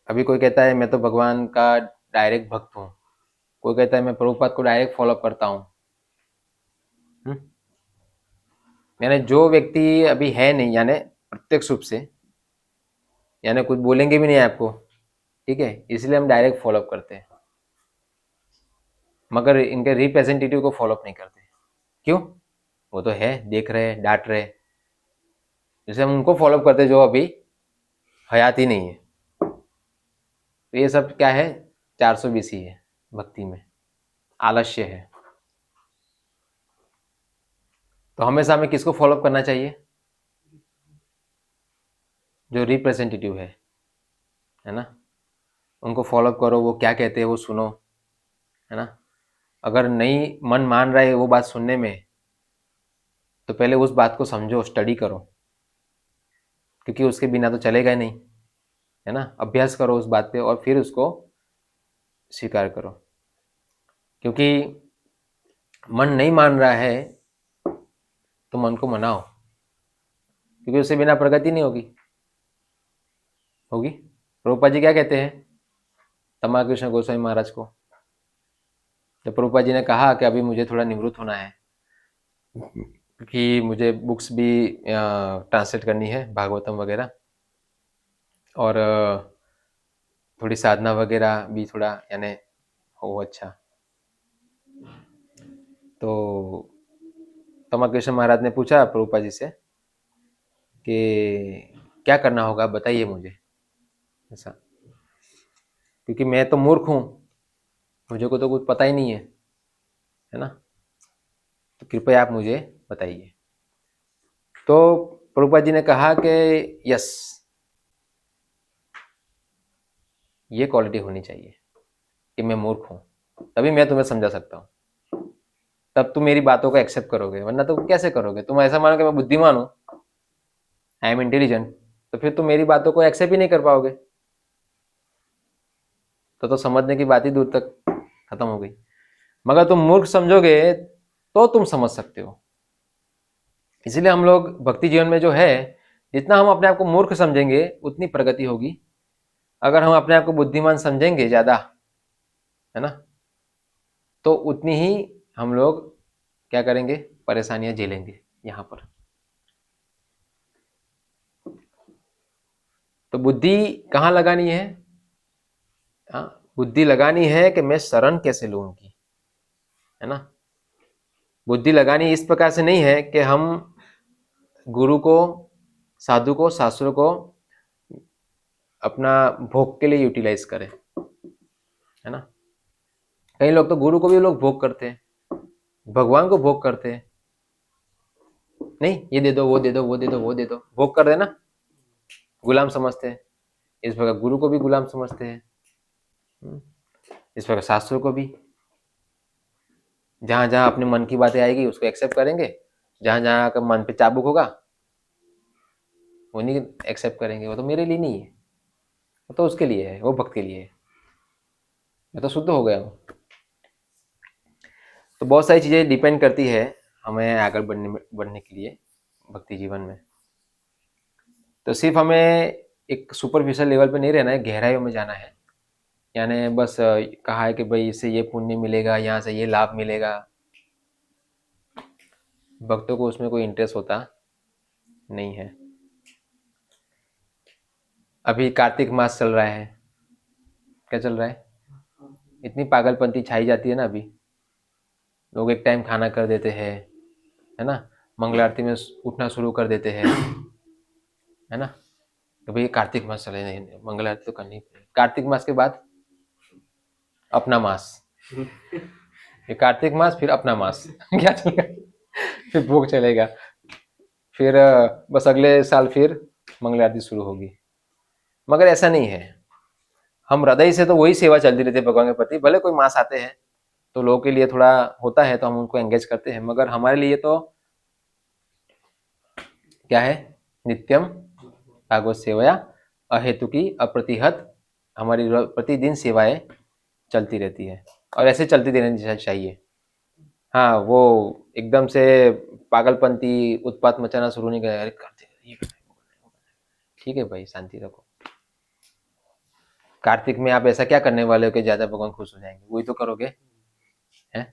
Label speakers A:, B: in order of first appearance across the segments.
A: अभी कोई कहता है मैं तो भगवान का डायरेक्ट भक्त हूँ, कोई कहता है मैं प्रभुपाद को डायरेक्ट फॉलो करता हूँ। यानी जो व्यक्ति अभी है नहीं, यानी प्रत्यक्ष रूप से, यानी कुछ बोलेंगे भी नहीं आपको, ठीक है, इसलिए हम डायरेक्ट फॉलो करते हैं, मगर इनके रिप्रेजेंटेटिव को फॉलो नहीं करते। क्यों? वो तो है, देख रहे, डांट रहे, जैसे हम उनको फॉलो करते जो अभी हयात ही नहीं है। तो ये सब क्या है, 420 ही है भक्ति में, आलस्य है। तो हमेशा हमें किसको फॉलो करना चाहिए? जो रिप्रेजेंटेटिव है ना, उनको फॉलो करो, वो क्या कहते हैं वो सुनो, है ना। अगर नहीं मन मान रहा है वो बात सुनने में, तो पहले उस बात को समझो, स्टडी करो, क्योंकि उसके बिना तो चलेगा ही नहीं, है ना। अभ्यास करो उस बात पे और फिर उसको स्वीकार करो। क्योंकि मन नहीं मान रहा है तो मन को मनाओ, क्योंकि उससे बिना प्रगति नहीं होगी। प्रभुपाद जी क्या कहते हैं तमा कृष्ण गोस्वामी महाराज को? तो प्रभुपाद जी ने कहा कि अभी मुझे थोड़ा निवृत्त होना है, क्योंकि मुझे बुक्स भी ट्रांसलेट करनी है, भागवतम वगैरह, और थोड़ी साधना वगैरह भी थोड़ा, यानी हो अच्छा। तो तमा कृष्ण महाराज ने पूछा प्रभुपाद जी से कि क्या करना होगा, बताइए मुझे, ऐसा, क्योंकि मैं तो मूर्ख हूँ, मुझे को तो कुछ पता ही नहीं है ना, तो कृपया आप मुझे बताइए। तो प्रभुपाद जी ने कहा कि यस, ये क्वालिटी होनी चाहिए कि मैं मूर्ख हूँ, तभी मैं तुम्हें समझा सकता हूँ, तब तुम मेरी बातों को एक्सेप्ट करोगे, वरना तुम कैसे करोगे? तुम ऐसा मानो कि मैं बुद्धिमान हूँ, आई एम इंटेलिजेंट, तो फिर तुम मेरी बातों को एक्सेप्ट ही नहीं कर पाओगे, तो समझने की बात ही दूर तक खत्म हो गई। मगर तुम मूर्ख समझोगे तो तुम समझ सकते हो। इसलिए हम लोग भक्ति जीवन में जो है, जितना हम अपने आप को मूर्ख समझेंगे उतनी प्रगति होगी। अगर हम अपने आप को बुद्धिमान समझेंगे ज्यादा, है ना, तो उतनी ही हम लोग क्या करेंगे, परेशानियां झेलेंगे यहाँ पर। तो बुद्धि कहाँ लगानी है? हाँ, बुद्धि लगानी है कि मैं शरण कैसे लूं उनकी, है ना। बुद्धि लगानी इस प्रकार से नहीं है कि हम गुरु को, साधु को, शास्त्रों को अपना भोग के लिए यूटिलाइज करें, है ना। कई लोग तो गुरु को भी लोग भोग करते हैं, भगवान को भोग करते हैं, नहीं ये दे दो, वो दे दो, वो दे दो, वो दे दो, भोग कर देना, गुलाम समझते हैं। इस प्रकार गुरु को भी गुलाम समझते हैं, इस प्रकार शास्त्रों को भी। जहां जहां अपने मन की बातें आएगी उसको एक्सेप्ट करेंगे, जहां जहां का मन पे चाबुक होगा वो नहीं एक्सेप्ट करेंगे। वो तो मेरे लिए नहीं है, वो तो उसके लिए है, वो भक्त के लिए है, मैं तो शुद्ध हो गया हूँ। तो बहुत सारी चीजें डिपेंड करती है हमें आगे बढ़ने के लिए भक्ति जीवन में। तो सिर्फ हमें एक सुपरफिशियल लेवल पे नहीं रहना है, गहराइयों में जाना है। यानी बस कहा है कि भाई इससे ये पुण्य मिलेगा, यहाँ से ये लाभ मिलेगा, भक्तों को उसमें कोई इंटरेस्ट होता नहीं है। अभी कार्तिक मास चल रहा है, क्या चल रहा है, इतनी पागलपंती छाई जाती है ना। अभी लोग एक टाइम खाना कर देते हैं, है ना, मंगल आरती में उठना शुरू कर देते हैं, है ना। तो भाई कार्तिक मास चले, नहीं मंगल आरती तो करनी ही पड़ेगी। कार्तिक मास के बाद अपना मास, ये कार्तिक मास फिर अपना मास क्या चलेगा, फिर भोग चलेगा, फिर बस अगले साल फिर मंगल आरती शुरू होगी। मगर ऐसा नहीं है, हम हृदय से तो वही सेवा चलती रहती है भगवान के प्रति। भले कोई मास आते हैं तो लोगों के लिए थोड़ा होता है तो हम उनको एंगेज करते हैं, मगर हमारे लिए तो क्या है, नित्यम भागवत सेवया अहेतुकी अप्रतिहत, हमारी प्रतिदिन सेवाएं चलती रहती है, और ऐसे चलती रहनी चाहिए। हाँ, वो एकदम से पागलपंती उत्पात मचाना शुरू नहीं करेगा, अरे करते ये ठीक है भाई, शांति रखो, कार्तिक में आप ऐसा क्या करने वाले हो कि ज्यादा भगवान खुश हो जाएंगे, वही तो करोगे, हैं?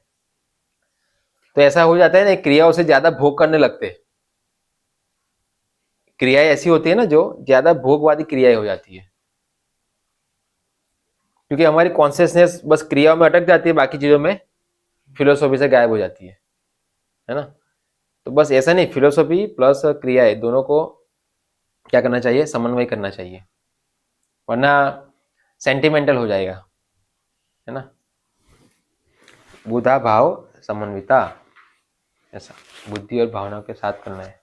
A: तो ऐसा हो जाता है ना, क्रियाओं से ज्यादा भोग करने लगते हैं। क्रियाएं ऐसी होती है ना जो ज्यादा भोगवादी क्रियाएं हो जाती है, क्योंकि हमारी कॉन्शियसनेस बस क्रियाओं में अटक जाती है, बाकी चीजों में फिलोसॉफी से गायब हो जाती है ना। तो बस ऐसा नहीं, फिलोसॉफी प्लस क्रियाएं दोनों को क्या करना चाहिए, समन्वय करना चाहिए, वरना सेंटिमेंटल हो जाएगा, है ना। बुधा भाव समन्विता, ऐसा बुद्धि और भावना के साथ करना है।